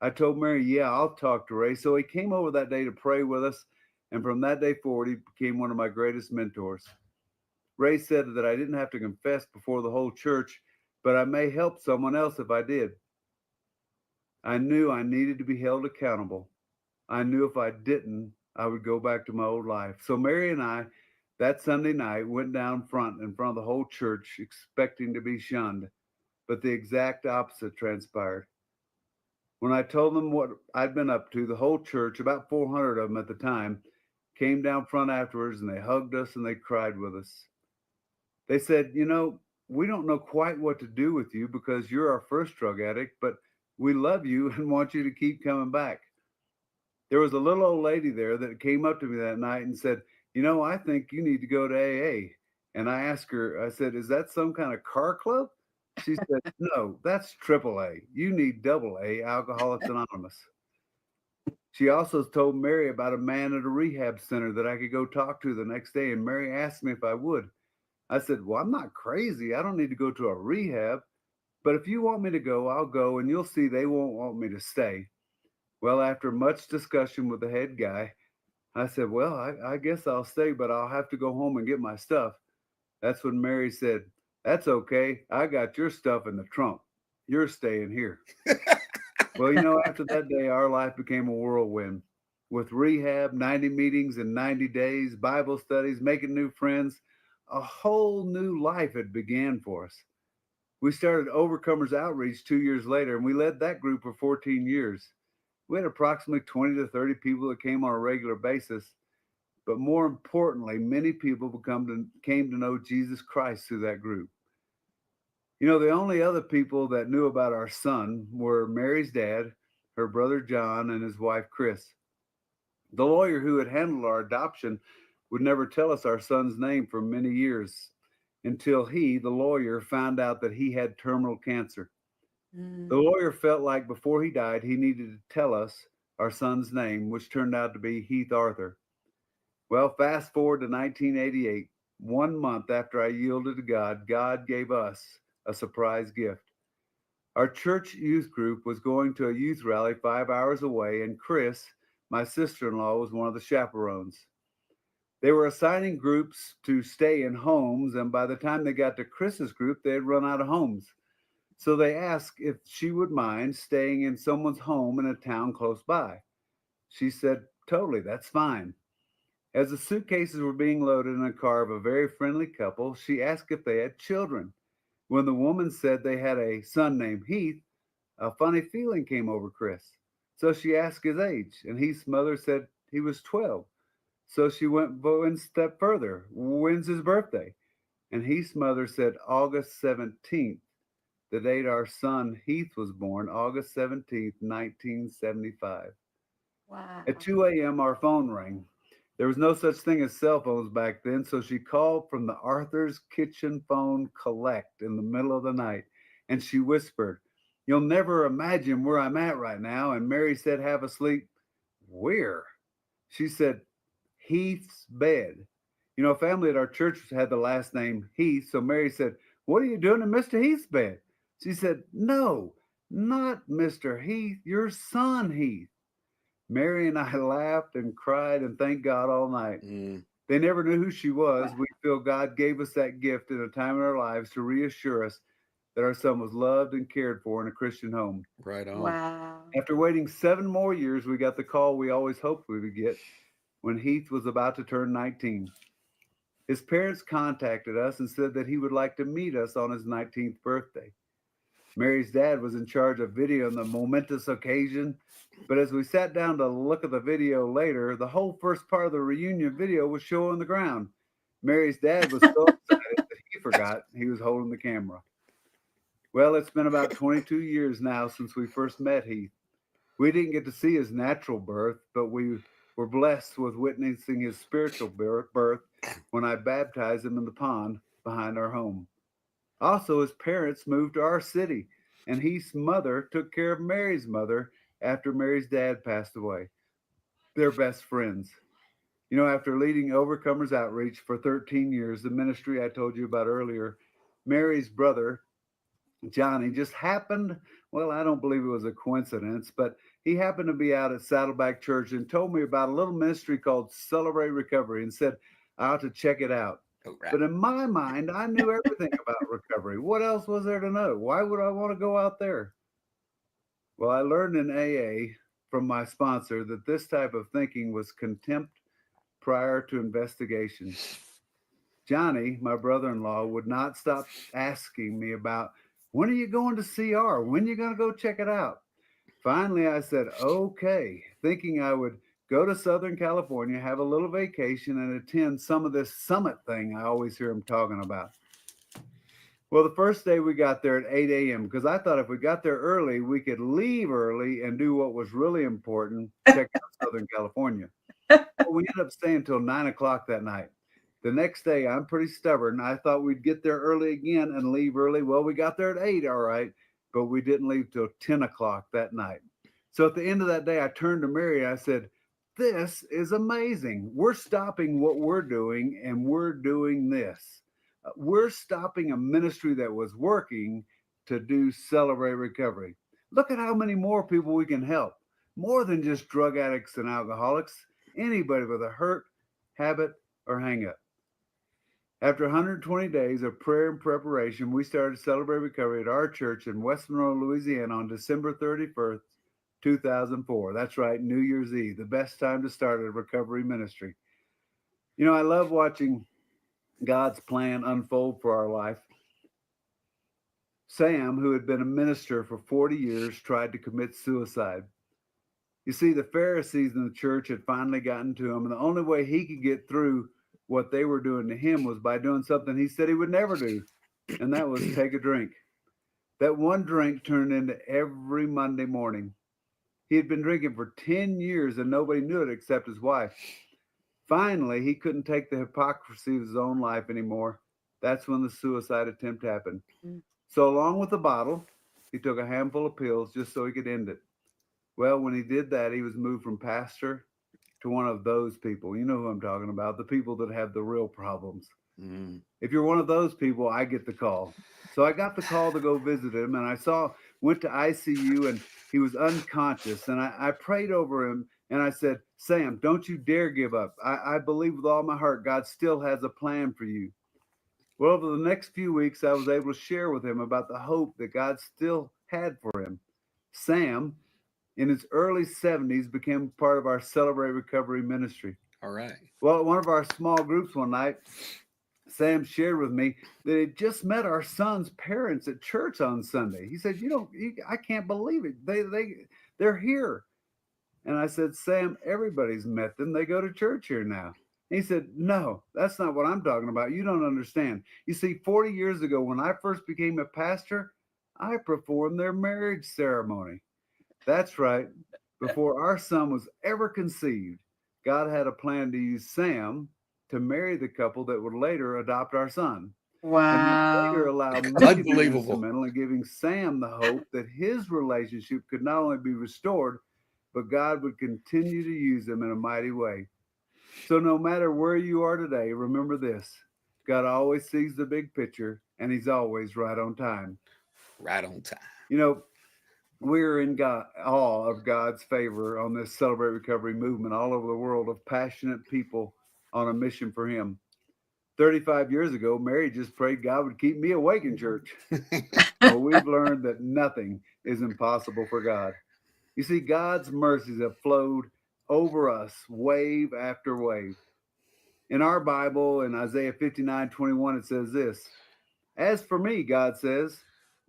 I told Mary, yeah, I'll talk to Ray. So he came over that day to pray with us, and from that day forward, he became one of my greatest mentors. Ray said that I didn't have to confess before the whole church, but I may help someone else if I did. I knew I needed to be held accountable. I knew if I didn't, I would go back to my old life. So Mary and I, that Sunday night, went down front in front of the whole church, expecting to be shunned, but the exact opposite transpired. When I told them what I'd been up to, the whole church, about 400 of them at the time, came down front afterwards, and they hugged us and they cried with us. They said, you know, we don't know quite what to do with you because you're our first drug addict, but we love you and want you to keep coming back. There was a little old lady there that came up to me that night and said, you know, I think you need to go to AA. And I asked her, I said, is that some kind of car club? She said, no, that's AAA. You need AA, Alcoholics Anonymous. She also told Mary about a man at a rehab center that I could go talk to the next day. And Mary asked me if I would. I said, well, I'm not crazy. I don't need to go to a rehab. But if you want me to go, I'll go, and you'll see they won't want me to stay. Well, after much discussion with the head guy, I said, well, I guess I'll stay, but I'll have to go home and get my stuff. That's when Mary said, that's okay. I got your stuff in the trunk. You're staying here. Well, you know, after that day, our life became a whirlwind. With rehab, 90 meetings in 90 days, Bible studies, making new friends, a whole new life had began for us. We started Overcomers Outreach 2 years later, and we led that group for 14 years. We had approximately 20 to 30 people that came on a regular basis. But more importantly, many people came to know Jesus Christ through that group. You know, the only other people that knew about our son were Mary's dad, her brother John, and his wife Chris. The lawyer who had handled our adoption would never tell us our son's name for many years until he, the lawyer, found out that he had terminal cancer. The lawyer felt like before he died, he needed to tell us our son's name, which turned out to be Heath Arthur. Well, fast forward to 1988, 1 month after I yielded to God, God gave us a surprise gift. Our church youth group was going to a youth rally 5 hours away, and Chris, my sister-in-law, was one of the chaperones. They were assigning groups to stay in homes, and by the time they got to Chris's group, they had run out of homes. So they asked if she would mind staying in someone's home in a town close by. She said, totally, that's fine. As the suitcases were being loaded in a car of a very friendly couple, she asked if they had children. When the woman said they had a son named Heath, a funny feeling came over Chris. So she asked his age, and Heath's mother said he was 12. So she went one step further. When's his birthday? And Heath's mother said August 17th, the date our son Heath was born, August 17th, 1975. Wow. At 2 a.m., our phone rang. There was no such thing as cell phones back then, so she called from the Arthur's Kitchen Phone Collect in the middle of the night, and she whispered, you'll never imagine where I'm at right now. And Mary said, have a sleep. Where? She said, Heath's bed. You know, a family at our church had the last name Heath, so Mary said, what are you doing in Mr. Heath's bed? She said, no, not Mr. Heath, your son Heath. Mary and I laughed and cried and thanked God all night. They never knew who she was. We feel God gave us that gift at a time in our lives to reassure us that our son was loved and cared for in a Christian home. Right on. Wow. After waiting 7 more years, we got the call we always hoped we would get when Heath was about to turn 19. His parents contacted us and said that he would like to meet us on his 19th birthday. Mary's dad was in charge of video on the momentous occasion, but as we sat down to look at the video later, the whole first part of the reunion video was shown on the ground. Mary's dad was so excited that he forgot he was holding the camera. Well, it's been about 22 years now since we first met Heath. We didn't get to see his natural birth, but we were blessed with witnessing his spiritual birth when I baptized him in the pond behind our home. Also, his parents moved to our city, and Heath's mother took care of Mary's mother after Mary's dad passed away. They're best friends. You know, after leading Overcomers Outreach for 13 years, the ministry I told you about earlier, Mary's brother, Johnny, just happened, well, I don't believe it was a coincidence, but he happened to be out at Saddleback Church and told me about a little ministry called Celebrate Recovery and said, I ought to check it out. But in my mind, I knew everything about recovery. What else was there to know? Why would I want to go out there? Well, I learned in AA from my sponsor that this type of thinking was contempt prior to investigation. Johnny, my brother-in-law, would not stop asking me about, when are you going to CR? When are you going to go check it out? Finally, I said, okay, thinking I would go to Southern California, have a little vacation, and attend some of this summit thing I always hear him talking about. Well, the first day we got there at 8 a.m. because I thought if we got there early, we could leave early and do what was really important, check out Southern California. Well, we ended up staying until 9 o'clock that night. The next day, I'm pretty stubborn. I thought we'd get there early again and leave early. Well, we got there at 8, all right, but we didn't leave till 10 o'clock that night. So at the end of that day, I turned to Mary and I said, this is amazing. We're stopping what we're doing and we're doing this. We're stopping a ministry that was working to do Celebrate Recovery. Look at how many more people we can help. More than just drug addicts and alcoholics. Anybody with a hurt, habit, or hang up. After 120 days of prayer and preparation, we started Celebrate Recovery at our church in West Monroe, Louisiana on December 31st, 2004. That's right, New Year's Eve, the best time to start a recovery ministry. You know, I love watching God's plan unfold for our life. Sam, who had been a minister for 40 years, tried to commit suicide. You see, the Pharisees in the church had finally gotten to him, and the only way he could get through what they were doing to him was by doing something he said he would never do, and that was take a drink. That one drink turned into every Monday morning. He had been drinking for 10 years, and nobody knew it except his wife. Finally, he couldn't take the hypocrisy of his own life anymore. That's when the suicide attempt happened. So along with the bottle, he took a handful of pills just so he could end it. Well, when he did that, he was moved from pastor to one of those people. You know who I'm talking about, the people that have the real problems. If you're one of those people, I get the call. So I got the call to go visit him, and I went to ICU, and he was unconscious. And I prayed over him, and I said, Sam, don't you dare give up. I believe with all my heart God still has a plan for you. Well, over the next few weeks, I was able to share with him about the hope that God still had for him. Sam, in his early 70s, became part of our Celebrate Recovery ministry. All right. Well, at one of our small groups one night, Sam shared with me that he just met our son's parents at church on Sunday. He said, I can't believe it. They're here. And I said, Sam, everybody's met them. They go to church here now. And he said, no, that's not what I'm talking about. You don't understand. You see, 40 years ago, when I first became a pastor, I performed their marriage ceremony. That's right. Before our son was ever conceived, God had a plan to use Sam to marry the couple that would later adopt our son. Wow. And later allow me Unbelievable. And giving Sam the hope that his relationship could not only be restored, but God would continue to use him in a mighty way. So no matter where you are today, remember this: God always sees the big picture, and he's always right on time. Right on time. You know, we're in awe of God's favor on this Celebrate Recovery movement all over the world of passionate people on a mission for him. 35 years ago, Mary just prayed God would keep me awake in church. Well, we've learned that nothing is impossible for God. You see, God's mercies have flowed over us wave after wave. In our Bible, in Isaiah 59:21, it says this: as for me, God says,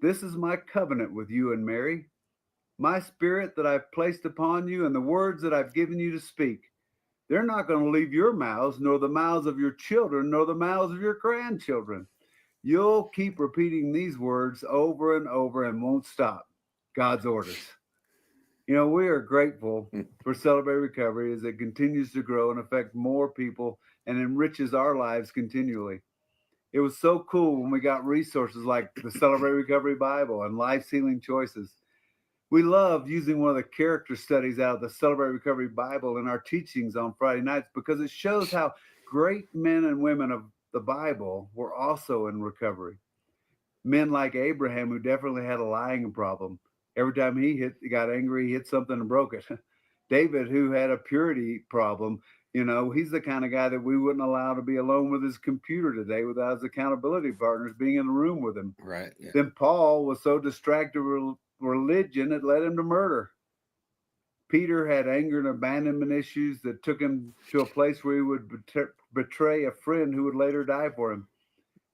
this is my covenant with you and Mary, my spirit that I've placed upon you and the words that I've given you to speak. They're not going to leave your mouths, nor the mouths of your children, nor the mouths of your grandchildren. You'll keep repeating these words over and over and won't stop. God's orders. You know, we are grateful for Celebrate Recovery as it continues to grow and affect more people and enriches our lives continually. It was so cool when we got resources like the Celebrate Recovery Bible and Life's Healing Choices. We love using one of the character studies out of the Celebrate Recovery Bible in our teachings on Friday nights because it shows how great men and women of the Bible were also in recovery. Men like Abraham, who definitely had a lying problem. Every time he got angry, he hit something and broke it. David, who had a purity problem, he's the kind of guy that we wouldn't allow to be alone with his computer today without his accountability partners being in the room with him. Right. Yeah. Then Paul was so distracted with religion, it led him to murder. Peter had anger and abandonment issues that took him to a place where he would betray a friend who would later die for him.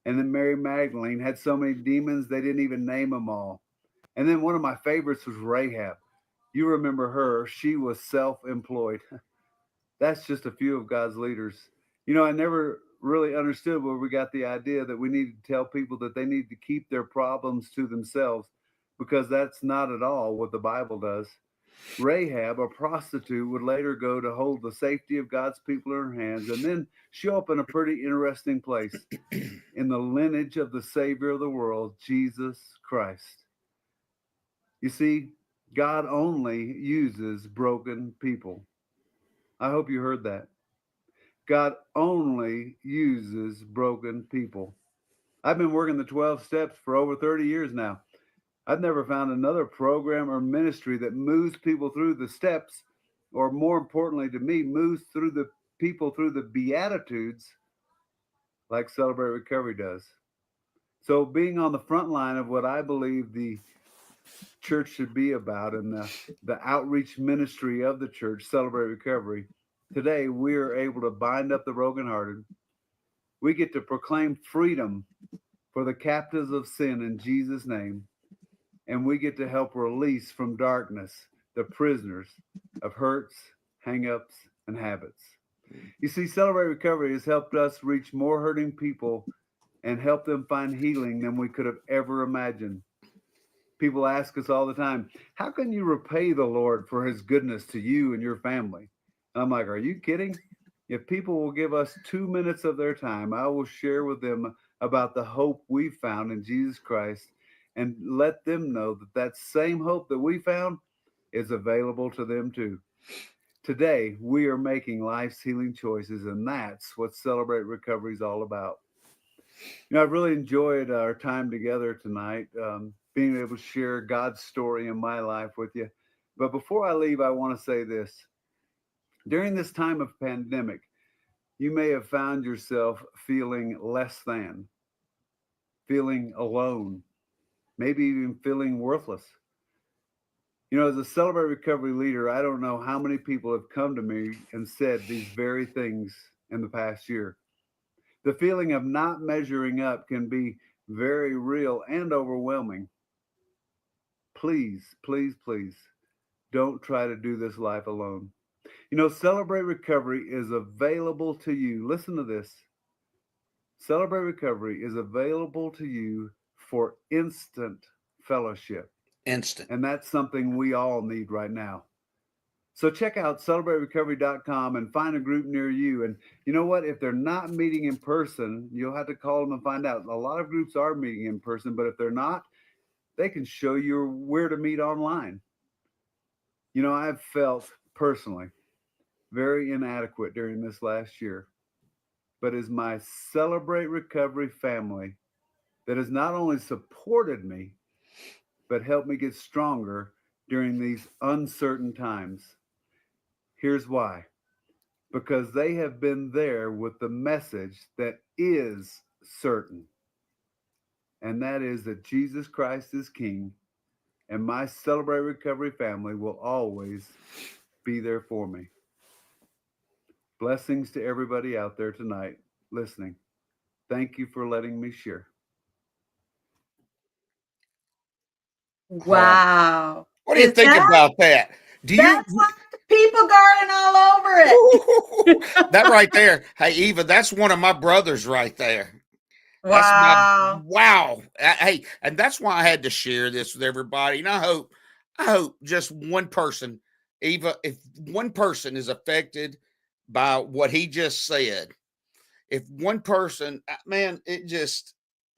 And then Mary Magdalene had so many demons, they didn't even name them all. And then one of my favorites was Rahab. You remember her. She was self-employed. That's just a few of God's leaders. I never really understood where we got the idea that we need to tell people that they need to keep their problems to themselves, because that's not at all what the Bible does. Rahab, a prostitute, would later go to hold the safety of God's people in her hands and then show up in a pretty interesting place in the lineage of the Savior of the world, Jesus Christ. You see, God only uses broken people. I hope you heard that. God only uses broken people. I've been working the 12 steps for over 30 years now. I've never found another program or ministry that moves people through the steps, or more importantly to me, moves through the people through the Beatitudes like Celebrate Recovery does. So being on the front line of what I believe the church should be about and the outreach ministry of the church, Celebrate Recovery, today we are able to bind up the brokenhearted. We get to proclaim freedom for the captives of sin in Jesus' name. And we get to help release from darkness the prisoners of hurts, hang-ups, and habits. You see, Celebrate Recovery has helped us reach more hurting people and help them find healing than we could have ever imagined. People ask us all the time, how can you repay the Lord for his goodness to you and your family? And I'm like, are you kidding? If people will give us 2 minutes of their time, I will share with them about the hope we found in Jesus Christ and let them know that that same hope that we found is available to them too. Today, we are making life's healing choices, and that's what Celebrate Recovery is all about. I've really enjoyed our time together tonight, being able to share God's story in my life with you. But before I leave, I want to say this. During this time of pandemic, you may have found yourself feeling less than, feeling alone, maybe even feeling worthless. As a Celebrate Recovery leader, I don't know how many people have come to me and said these very things in the past year. The feeling of not measuring up can be very real and overwhelming. Please, please, please, don't try to do this life alone. Celebrate Recovery is available to you. Listen to this. Celebrate Recovery is available to you for instant fellowship. Instant. And that's something we all need right now. So check out celebraterecovery.com and find a group near you. And you know what? If they're not meeting in person, you'll have to call them and find out. A lot of groups are meeting in person, but if they're not, they can show you where to meet online. I've felt personally very inadequate during this last year, but as my Celebrate Recovery family that has not only supported me, but helped me get stronger during these uncertain times. Here's why. Because they have been there with the message that is certain. And that is that Jesus Christ is King, and my Celebrate Recovery family will always be there for me. Blessings to everybody out there tonight listening. Thank you for letting me share. Wow. What do you think about that? That's like people garden all over it. That right there. Hey, Eva, that's one of my brothers right there. Wow. Wow. Hey, and that's why I had to share this with everybody. And I hope just one person, Eva, if one person is affected by what he just said, if one person, man, it just.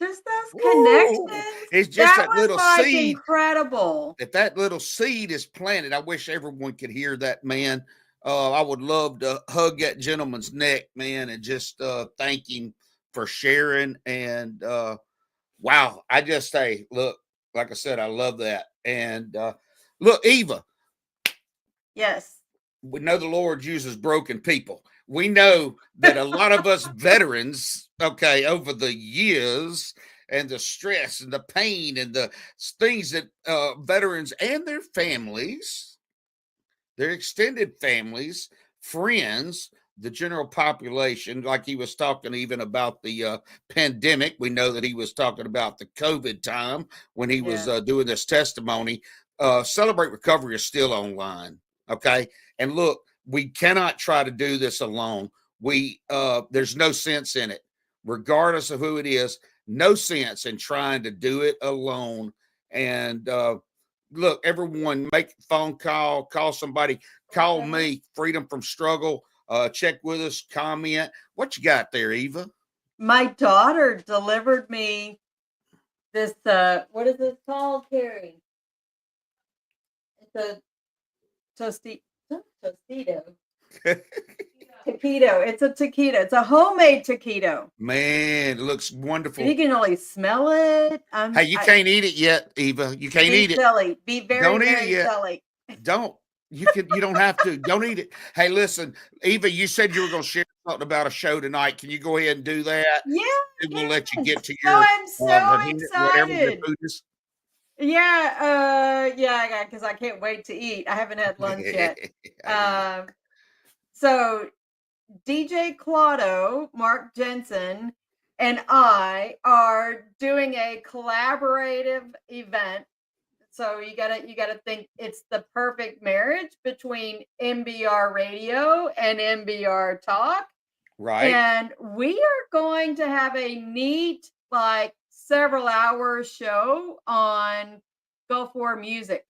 Just those Ooh, connections. it's just That that was little like seed. incredible. If that little seed is planted, I wish everyone could hear that, man. I would love to hug that gentleman's neck, man, and just thank him for sharing. And wow, I just say, look, like I said, I love that. And look, Eva, Yes. we know the Lord uses broken people. We know that a lot of us veterans, okay, over the years and the stress and the pain and the things that veterans and their families, their extended families, friends, the general population, like he was talking even about the pandemic. We know that he was talking about the COVID time when he was doing this testimony. Celebrate Recovery is still online. Okay. And look, we cannot try to do this alone. There's no sense in it, regardless of who it is. No sense in trying to do it alone. And look, everyone, make a phone call, call somebody, call me, Freedom from Struggle. Check with us, comment. What you got there, Eva? My daughter delivered me this, what is it called, Carrie? It's a Tostito. Taquito. It's a taquito. It's a homemade taquito. Man, it looks wonderful. You can only smell it. Hey, you can't eat it yet, Eva. You can't eat it. Silly. Be very, don't very eat it yet. silly. Don't. You don't have to. Don't eat it. Hey, listen, Eva, you said you were going to share something about a show tonight. Can you go ahead and do that? Yeah. And we'll let you get to Oh, your I'm so whatever the excited. food is. Yeah, because I can't wait to eat. I haven't had lunch yet. So DJ Claudio, Mark Jensen, and I are doing a collaborative event. So you gotta think it's the perfect marriage between MBR Radio and MBR Talk. Right. And we are going to have a neat, like, several hour show on Gulf War music,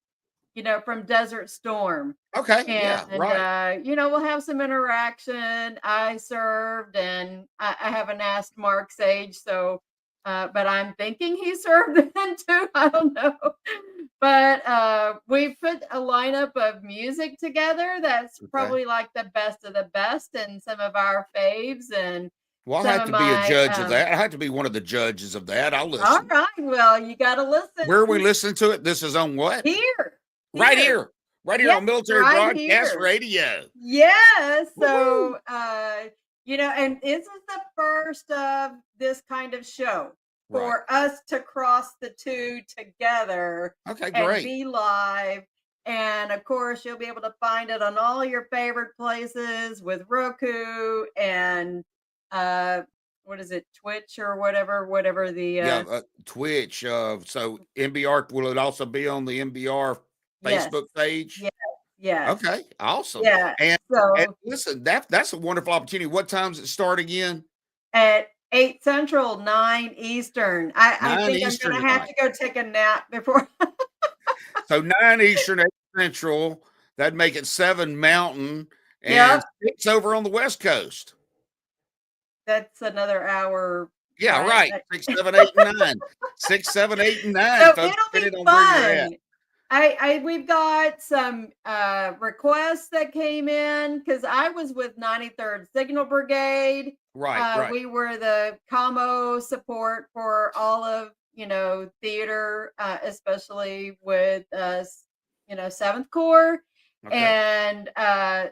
from Desert Storm. Okay. And, right. We'll have some interaction. I served, and I haven't asked Mark's age, so, but I'm thinking he served then too. I don't know. But we put a lineup of music together that's probably like the best of the best and some of our faves. And well, I'll have to be a judge of that. I have to be one of the judges of that. I'll listen. All right. Well, you got to listen. Where are we listening to it? This is on what? Here. Right here on Military Broadcast Radio. Yeah. So, and this is the first of this kind of show for us to cross the two together. Okay, and great. Be live. And of course, you'll be able to find it on all your favorite places with Roku and what is it, Twitch or whatever the Twitch. So MBR, will it also be on the MBR Facebook page? Yeah. Okay, awesome. Yeah. And listen, that's a wonderful opportunity. What time does it start again? At 8 Central, 9 Eastern. I think Eastern I'm gonna have to go take a nap before. So 9 Eastern, 8 Central. That'd make it 7 Mountain and 6 over on the West Coast. That's another hour. Yeah, right. 6, 7, 8, and 9. 6, 7, 8, and 9. So folks, it'll be fun. We've got some requests that came in because I was with 93rd Signal Brigade. Right. We were the commo support for all of theater, especially with 7th Corps. Okay. And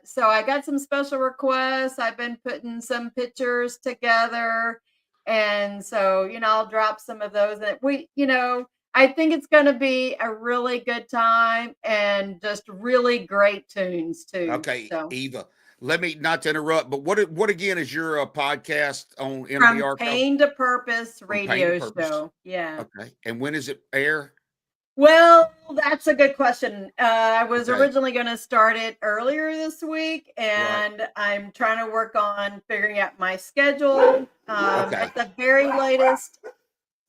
so I got some special requests. I've been putting some pictures together, and so I'll drop some of those. That I think it's going to be a really good time and just really great tunes too. Okay, so. Eva, let me not to interrupt, but what again is your podcast on MBR? From Pain to Purpose radio show. Yeah. Okay, and when does it air? Well, that's a good question. I was originally going to start it earlier this week, and I'm trying to work on figuring out my schedule. At the very latest.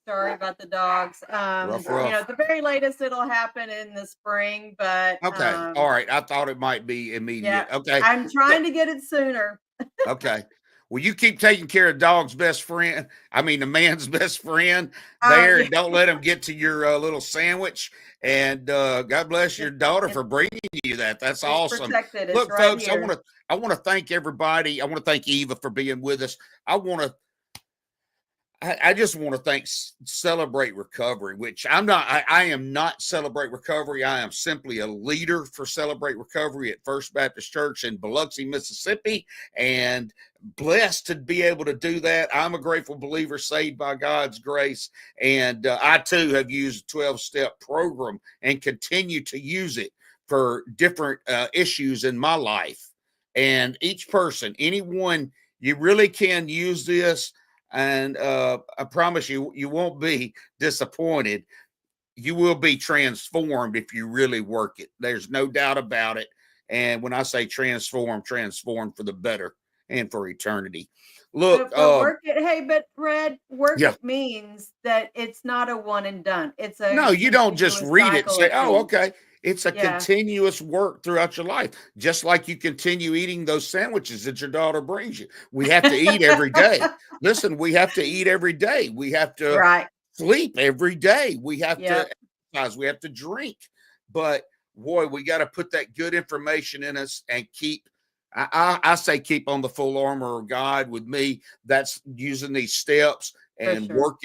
Sorry about the dogs. Rough. At the very latest, it'll happen in the spring, but okay. All right. I thought it might be immediate. Yeah, okay. I'm trying to get it sooner. Okay. Will you keep taking care of dog's best friend? I mean, the man's best friend there. Yeah. And don't let him get to your little sandwich. And God bless your daughter for bringing you that. That's It's awesome. protected. It's Look, right folks, here. I want to thank everybody. I want to thank Eva for being with us. I just want to thank Celebrate Recovery, which I am not Celebrate Recovery. I am simply a leader for Celebrate Recovery at First Baptist Church in Biloxi, Mississippi, and blessed to be able to do that. I'm a grateful believer, saved by God's grace, and I too have used a 12-step program and continue to use it for different issues in my life. And each person, anyone, you really can use this. And I promise you, you won't be disappointed. You will be transformed if you really work it. There's no doubt about it. And when I say transform for the better and for eternity. Look, but work it. Hey, but Red, work yeah. it means that it's not a one and done. It's a no. You don't just read it and say, "Oh, okay." It's a Yeah. continuous work throughout your life, just like you continue eating those sandwiches that your daughter brings you. We have to eat every day. Listen, we have to eat every day. We have to Right. sleep every day. We have Yep. to exercise. We have to drink. But boy, we got to put that good information in us and keep. I say keep on the full armor of God with me. That's using these steps and sure.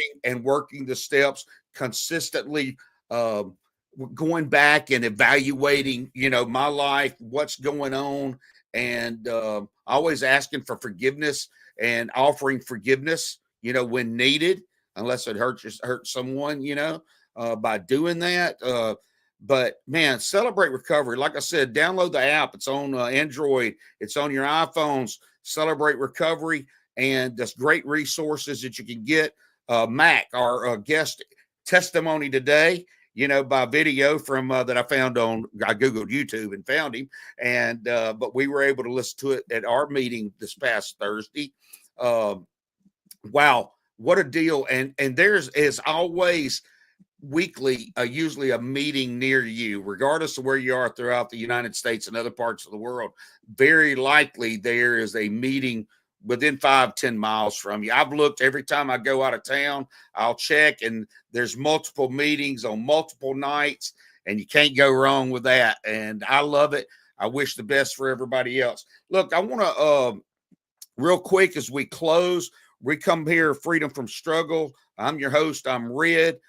working the steps consistently. Going back and evaluating, my life, what's going on, and always asking for forgiveness and offering forgiveness, when needed, unless it hurts someone, by doing that. But man, Celebrate Recovery. Like I said, download the app. It's on Android. It's on your iPhones. Celebrate Recovery, and there's great resources that you can get. Mac, our guest testimony today, by video from that I found I Googled YouTube and found him. And, but we were able to listen to it at our meeting this past Thursday. Wow, what a deal. And there's, as always, weekly, usually a meeting near you, regardless of where you are throughout the United States and other parts of the world. Very likely there is a meeting within 5-10 miles from you. I've looked every time I go out of town, I'll check, and there's multiple meetings on multiple nights, and you can't go wrong with that. And I love it. I wish the best for everybody else. Look, I want to, real quick, as we close, we come here, Freedom from Struggle. I'm your host. I'm Red.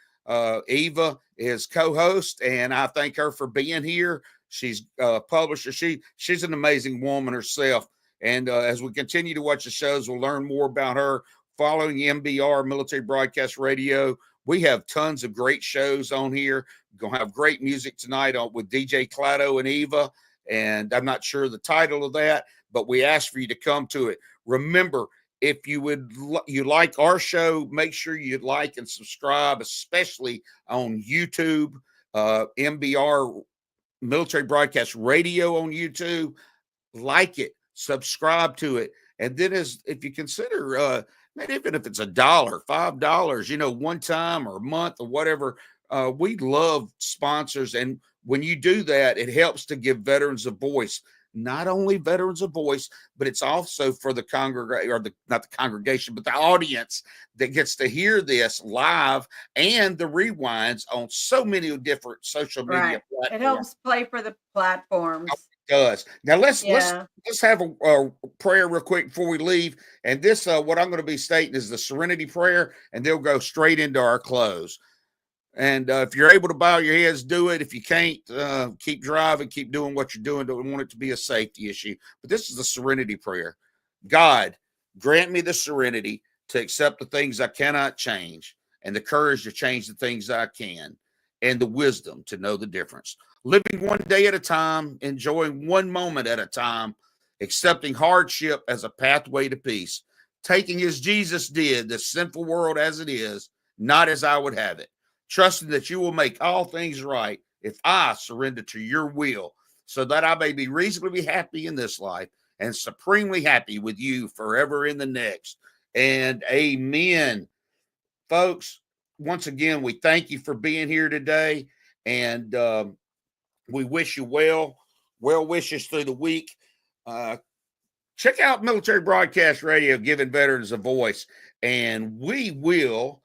Eva is co-host, and I thank her for being here. She's a publisher. She's an amazing woman herself. And as we continue to watch the shows, we'll learn more about her. Following MBR, Military Broadcast Radio, we have tons of great shows on here. We're going to have great music tonight with DJ Clado and Eva. And I'm not sure the title of that, but we ask for you to come to it. Remember, if you like our show, make sure you like and subscribe, especially on YouTube, MBR Military Broadcast Radio on YouTube. Like it. Subscribe to it. And then if you consider, even if it's $1, $5, one time or a month or whatever, we love sponsors. And when you do that, it helps to give veterans a voice. Not only veterans a voice, but it's also for the congregation, or not the congregation, but the audience that gets to hear this live and the rewinds on so many different social media platforms. It helps play for the platforms. Does. Now let's have a prayer real quick before we leave. And this, what I'm going to be stating is the Serenity Prayer, and they'll go straight into our close. And if you're able to bow your heads, do it. If you can't, keep driving, keep doing what you're doing. Don't want it to be a safety issue. But this is the Serenity Prayer. God, grant me the serenity to accept the things I cannot change, and the courage to change the things I can, and the wisdom to know the difference. Living one day at a time, enjoying one moment at a time, accepting hardship as a pathway to peace, taking as Jesus did the sinful world as it is, not as I would have it, trusting that you will make all things right if I surrender to your will, so that I may be reasonably happy in this life and supremely happy with you forever in the next. And amen. Folks, once again, we thank you for being here today, and we wish you well wishes through the week. check out Military Broadcast Radio, giving veterans a voice. And we will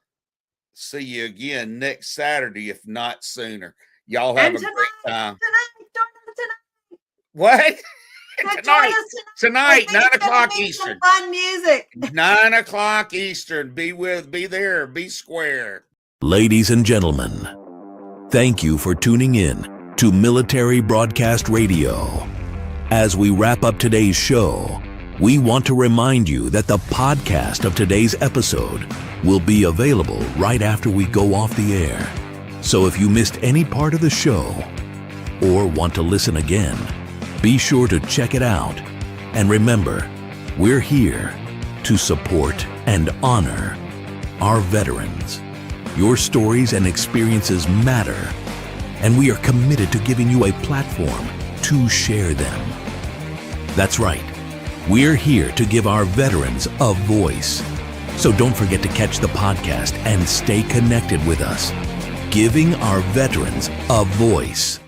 see you again next Saturday, if not sooner. Y'all have a great time. Tonight. What? Tonight, I think 9 it's gonna o'clock be Eastern. some fun music. 9 o'clock Eastern. Be there, be square. Ladies and gentlemen, thank you for tuning in to Military Broadcast Radio. As we wrap up today's show, we want to remind you that the podcast of today's episode will be available right after we go off the air. So if you missed any part of the show or want to listen again, be sure to check it out. And remember, we're here to support and honor our veterans. Your stories and experiences matter, and we are committed to giving you a platform to share them. That's right. We're here to give our veterans a voice. So don't forget to catch the podcast and stay connected with us. Giving our veterans a voice.